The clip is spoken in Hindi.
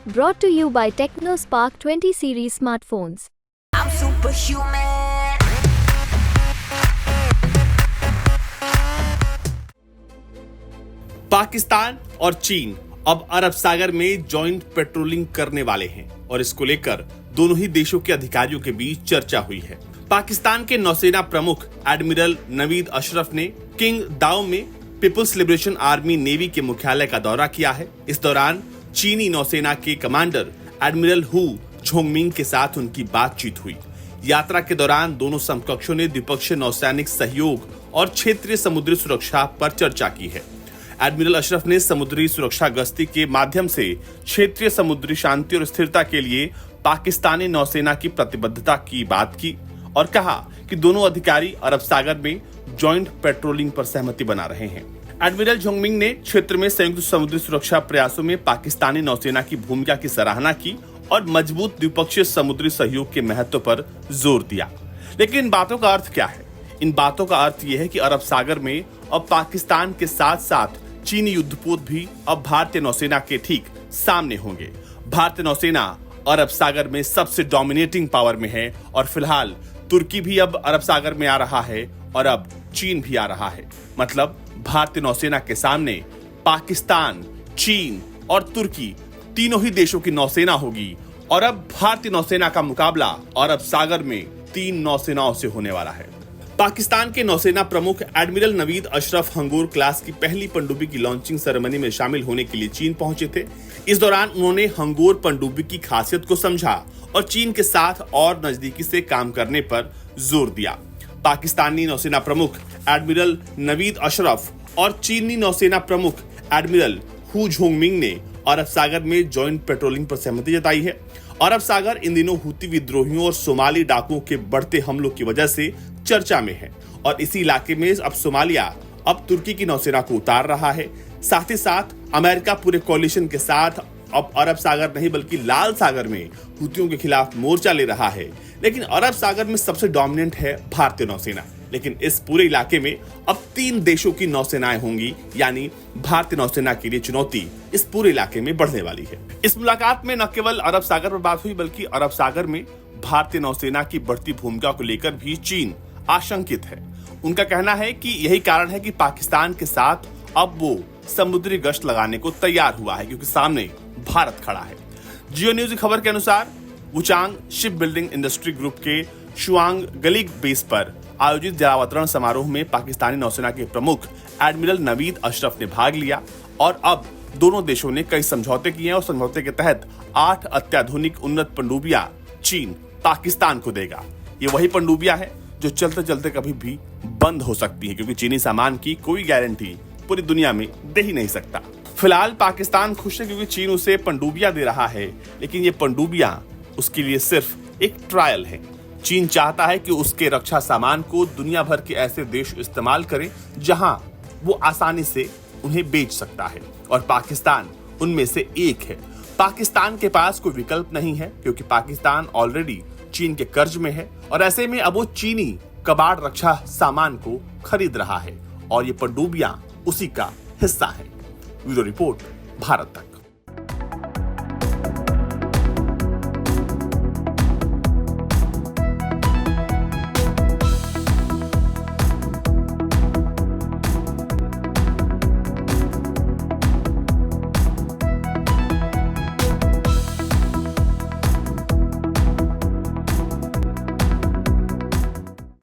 Brought to you by TechnoSpark 20 series smartphones. I'm superhuman. Pakistan और चीन अब अरब सागर में जॉइंट पेट्रोलिंग करने वाले हैं और इसको लेकर दोनों ही देशों के अधिकारियों के बीच चर्चा हुई है। पाकिस्तान के नौसेना प्रमुख एडमिरल नवीद अशरफ ने किंग दाओ में पीपुल्स लिबरेशन आर्मी नेवी के मुख्यालय का दौरा किया है। इस दौरान चीनी नौसेना के कमांडर एडमिरल हु झोंगमिंग के साथ उनकी बातचीत हुई। यात्रा के दौरान दोनों समकक्षों ने द्विपक्षीय नौसैनिक सहयोग और क्षेत्रीय समुद्री सुरक्षा पर चर्चा की है। एडमिरल अशरफ ने समुद्री सुरक्षा गश्ती के माध्यम से क्षेत्रीय समुद्री शांति और स्थिरता के लिए पाकिस्तानी नौसेना की प्रतिबद्धता की बात की और कहा कि दोनों अधिकारी अरब सागर में जॉइंट पेट्रोलिंग पर सहमति बना रहे हैं। एडमिरल झोंगमिंग ने क्षेत्र में संयुक्त समुद्री सुरक्षा प्रयासों में पाकिस्तानी नौसेना की भूमिका की सराहना की और मजबूत द्विपक्षीय समुद्री सहयोग के महत्व पर जोर दिया। लेकिन इन बातों का अर्थ क्या है? इन बातों का अर्थ यह है कि अरब सागर में अब पाकिस्तान के साथ साथ चीनी युद्धपोत भी अब भारतीय नौसेना के ठीक सामने होंगे। भारतीय नौसेना अरब सागर में सबसे डोमिनेटिंग पावर में है और फिलहाल तुर्की भी अब अरब सागर में आ रहा है और अब चीन भी आ रहा है। मतलब भारतीय नौसेना के सामने पाकिस्तान, चीन और तुर्की तीनों ही देशों की नौसेना होगी और अब भारतीय नौसेना का मुकाबला अरब सागर में 3 नौसेनाओं से होने वाला है। पाकिस्तान के नौसेना प्रमुख एडमिरल नवीद अशरफ हंगोर क्लास की पहली पनडुब्बी की लॉन्चिंग सेरेमनी में शामिल होने के लिए चीन पहुंचे थे। इस दौरान उन्होंने हंगोर पनडुब्बी की खासियत को समझा और चीन के साथ और नजदीकी से काम करने पर जोर दिया। पाकिस्तानी नौसेना प्रमुख एडमिरल नवीद अशरफ और चीनी नौसेना प्रमुख एडमिरल हु झोंगमिंग ने अरब सागर में जॉइंट पेट्रोलिंग पर सहमति जताई है। अरब सागर इन दिनों हुती विद्रोहियों और सोमाली डाकुओं के बढ़ते हमलों की वजह से चर्चा में है और इसी इलाके में अब सोमालिया अब तुर्की की नौसेना को उतार रहा है। साथ ही साथ अमेरिका पूरे कोलिशन के साथ अब अरब सागर नहीं बल्कि लाल सागर में हुतियों के खिलाफ मोर्चा ले रहा है। लेकिन अरब सागर में सबसे डोमिनेंट है भारतीय नौसेना। लेकिन इस पूरे इलाके में अब 3 देशों की नौसेनाएं होंगी, यानी भारतीय नौसेना के लिए चुनौती इस पूरे इलाके में बढ़ने वाली है। इस मुलाकात में न केवल अरब सागर पर बात हुई बल्कि अरब सागर में भारतीय नौसेना की बढ़ती भूमिका को लेकर भी चीन आशंकित है। उनका कहना है कि यही कारण है कि पाकिस्तान के साथ अब वो समुद्री गश्त लगाने को तैयार हुआ है क्योंकि सामने भारत खड़ा है। जियो न्यूज की खबर के अनुसार Wuchang ship building industry group के शुआंग गलीग बेस पर आयोजित जलावतरण समारोह में पाकिस्तानी नौसेना के प्रमुख एडमिरल नवीद अशरफ ने भाग लिया और अब दोनों देशों ने कई समझौते किए हैं और समझौते के तहत 8 अत्याधुनिक उन्नत पनडुब्बियां चीन पाकिस्तान को देगा। ये वही पनडुब्बियां हैं जो चलते चलते कभी भी बंद हो सकती है क्योंकि चीनी सामान की कोई गारंटी पूरी दुनिया में दे ही नहीं सकता। फिलहाल पाकिस्तान खुश है क्योंकि चीन उसे पनडुब्बियां दे रहा है, लेकिन ये पनडुब्बियां उसके लिए सिर्फ एक ट्रायल है। चीन चाहता है कि उसके रक्षा सामान को दुनिया भर के ऐसे देश इस्तेमाल करें जहां वो आसानी से उन्हें बेच सकता है और पाकिस्तान उनमें से एक है। पाकिस्तान के पास कोई विकल्प नहीं है क्योंकि पाकिस्तान ऑलरेडी चीन के कर्ज में है और ऐसे में अब वो चीनी कबाड़ रक्षा सामान को खरीद रहा है और ये पनडुब्बियां उसी का हिस्सा है। ब्यूरो रिपोर्ट, भारत तक।